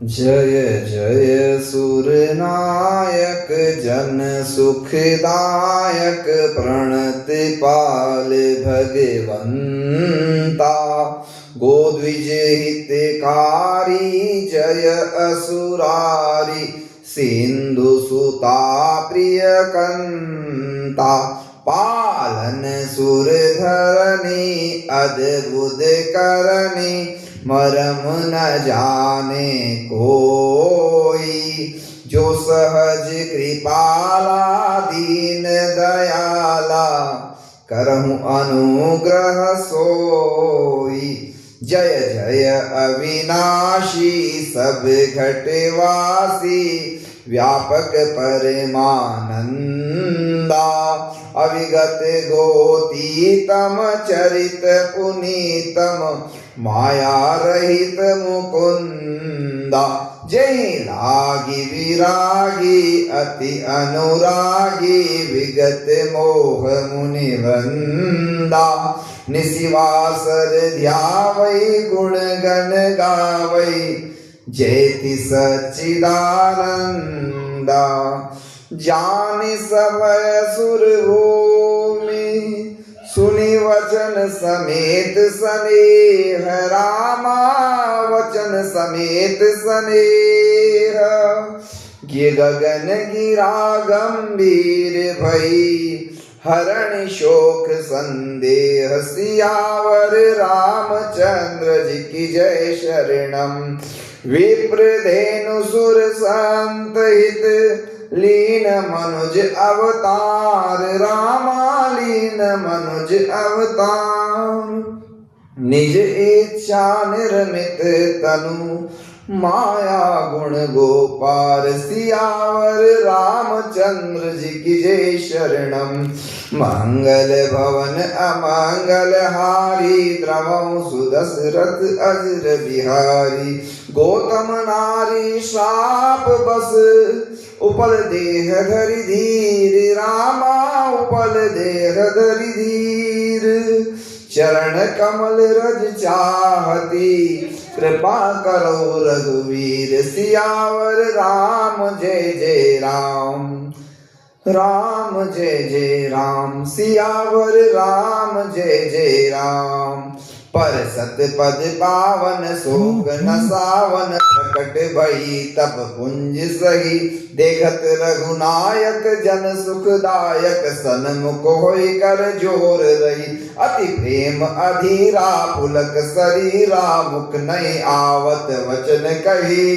जय जय सुरनायक जन सुखदायक प्रणति पाल भगवंता गोद्विज हितकारी जय असुरारी सिंधु सुता प्रिय कंता पालन सुर धरनी अद्भुत करनी मरम न जाने कोई जो सहज कृपाला दीन दयाला करहु अनुग्रह सोई। जय जय अविनाशी सब घटवासी व्यापक परमानंदा अविगत गोतीतम चरित पुनीतम माया रहित मुकुंदा। जय लागी विरागी अति अनुरागी विगत मोह मुनिवंदा निशिवासर ध्यावै गुण गण गावै जयति सच्चिदानंदा। जानि समय सुर भूमि सुनि वचन समेत स्नेह रामा वचन समेत स्नेह ये गगन गिरा गंभीर भई हरण शोक संदेह सियावर रामचंद्र जी की जय शरणम। विप्रधेनु सुर संत हित लीन मनुज अवतार रामा लीन मनुज अवतार निज इच्छा निर्मित तनु माया गुण गोपाल सियावर रामचंद्र जी की जय शरणम। मंगल भवन अमंगल हारी द्रवं सुदशरथ अजर बिहारी गौतम नारी शाप बस उपल देह धरि धीर रामा उपल देह धरि धीर चरण कमल रज चाहती कृपा करो रघुवीर सियावर राम जय जय राम राम जय जय राम सियावर राम जय जय राम। पर सतपद पावन शोक न सावन प्रकट भई तब पुंज सही देखत रघुनायक जन सुखदायक सन्मुख होई कर जोर रही अति प्रेम अधीरा पुलक शरीरा मुख नहीं आवत वचन कही।